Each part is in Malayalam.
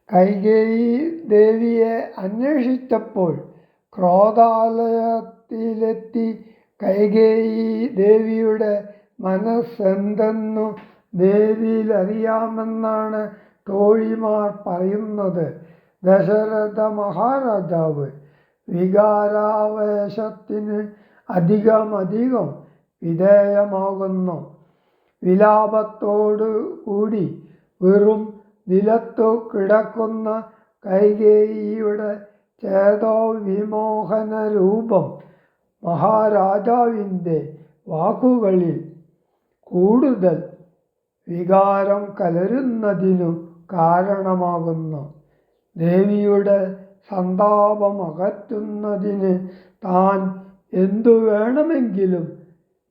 കൈകേയി ദേവിയെ അന്വേഷിച്ചപ്പോൾ ക്രോധാലയത്തിലെത്തി കൈകേയി ദേവിയുടെ മനസ്സെന്തെന്നു നേരിലറിയാമെന്നാണ് തോഴിമാർ പറയുന്നത്. ദശരഥ മഹാരാജാവ് വികാരാവേശത്തിന് അധികം വിധേയമാകുന്നു. വിലാപത്തോടു കൂടി വെറും നിലത്തു കിടക്കുന്ന കൈകേയിയുടെ ചേതോവിമോഹന രൂപം മഹാരാജാവിൻ്റെ വാക്കുകളിൽ കൂടുതൽ വികാരം കലരുന്നതിനു കാരണമാകുന്നു. ദേവിയുടെ സന്താപമകറ്റുന്നതിന് താൻ എന്തു വേണമെങ്കിലും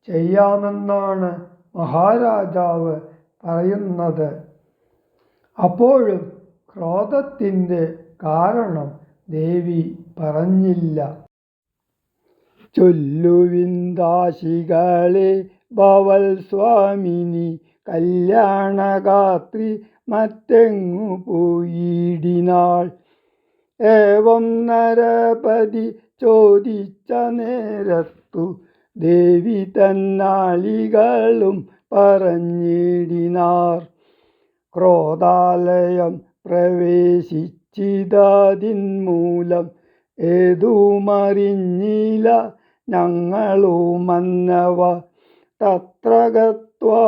ചെയ്യാമെന്നാണ് മഹാരാജാവ് പറയുന്നത്. അപ്പോഴും ക്രോധത്തിൻ്റെ കാരണം ദേവി പറഞ്ഞില്ല. ചൊല്ലുവിൻ ദാസികളെ ഭവൽ സ്വാമിനി കല്യാണഗാത്രി മറ്റെങ്ങു പോയിടിനാൾ. ഏവം നരപതി ചോദിച്ച നേരത്തു ദേവി തന്നാളികളും പറഞ്ഞിടിനാർ. ക്രോധാലയം പ്രവേശിച്ചിതതിന്മൂലം ഏതുമറിഞ്ഞില്ല ഞങ്ങളുമന്നവ. തത്ര ഗത്വാ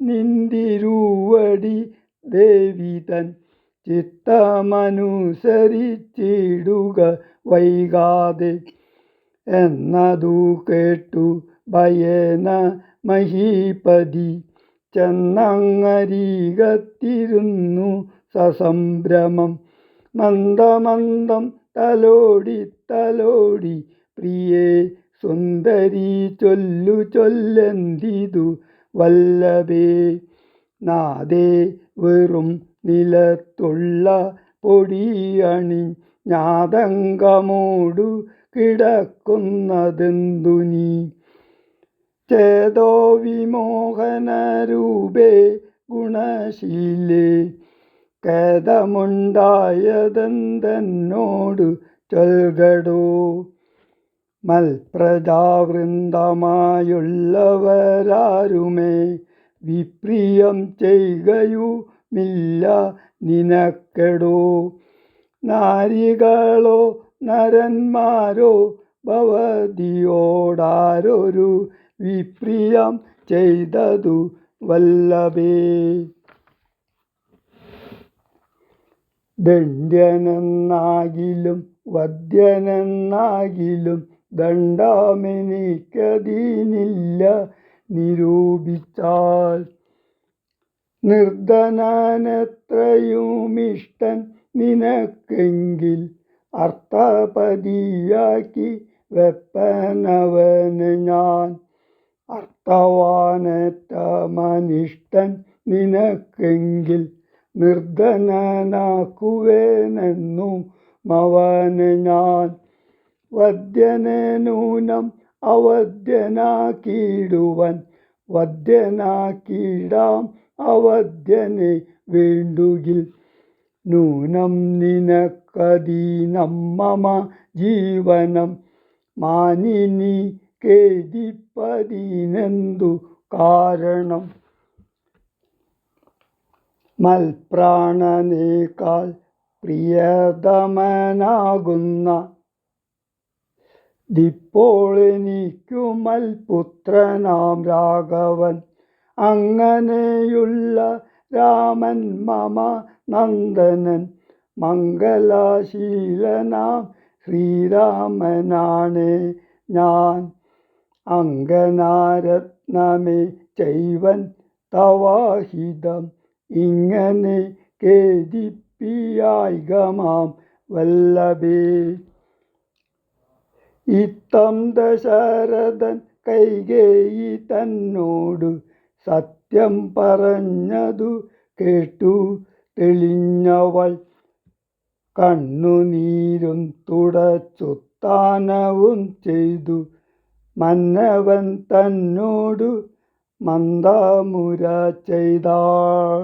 നിന്തിരുവടി ദേവിതൻ ചിത്തമനുസരിച്ചിടുക വൈകാതെ. എന്നതു കേട്ടു ഭയേന മഹീപതി ചെന്നങ്ങരികത്തിരുന്നു സസംഭ്രമം. മന്ദമന്ദം തലോടി പ്രിയേ സുന്ദരി ചൊല്ലെന്തിതു വല്ലഭേ. നാദേ വെറും നിലത്തുള്ള പൊടിയണിഞ്ഞാതങ്കമോടു കിടക്കുന്നതെന്തു നീ. ചേതോ വിമോഹനരൂപേ ഗുണശീലേ ഖേദമുണ്ടായതെന്തെന്നോടു ചൊൽകടോ. മൽപ്രജാവൃന്ദമായുള്ളവരാരുമേ വിപ്രിയം ചെയ്യുകയുമില്ല നിനക്കെടോ. നാരികളോ നരന്മാരോ ഭവതിയോടാരൊരു വിപ്രിയം ചെയ്തതു വല്ലഭേ. ദണ്ഡ്യനെന്നാകിലും വദ്യനെന്നാകിലും ദണ്ഡമെനിക്കതിനില്ല നിരൂപിച്ചാൽ. നിർധനനെത്രയുമിഷ്ടൻ നിനക്കെങ്കിൽ അർത്ഥപതിയാക്കി വെപ്പനവനെ ഞാൻ. അർത്ഥവാനേറ്റമനിഷ്ടൻ നിനക്കെങ്കിൽ നിർധനനാക്കുവേനെന്നും അവനെ ഞാൻ. വദ്യനെ നൂനം അവദ്യനാക്കിയിടുവൻ വദ്യനാക്കിയിടാം അവദ്യനെ വേണ്ടുകിൽ. നൂനം നിനക്കധീനം മമ ജീവനം മാനിനി ഖേദിപ്പതിനെന്തു കാരണം. മൽപ്രാണനേക്കാൾ പ്രിയതമനാകുന്ന ദിപ്പോളെനിക്കു മൽപുത്രനാം രാഘവൻ. അങ്ങനെയുള്ള രാമൻ മമ നന്ദനൻ മംഗലശീലനാം ശ്രീരാമനാണേ ഞാൻ. അങ്കനാരത്നമേ ചൈവൻ തവാഹിതം ഇങ്ങനെ ഖേദിപ്പിയായികമാം വല്ലഭേ. ഇത്തം ദശരഥൻ കൈകേയി തന്നോടു സത്യം പറഞ്ഞതു കേട്ടു തെളിഞ്ഞവൾ. കണ്ണുനീരും തുടച്ചുത്താനവും ചെയ്തു മന്നവൻ തന്നോടു മന്ദമുര ചെയ്താൾ.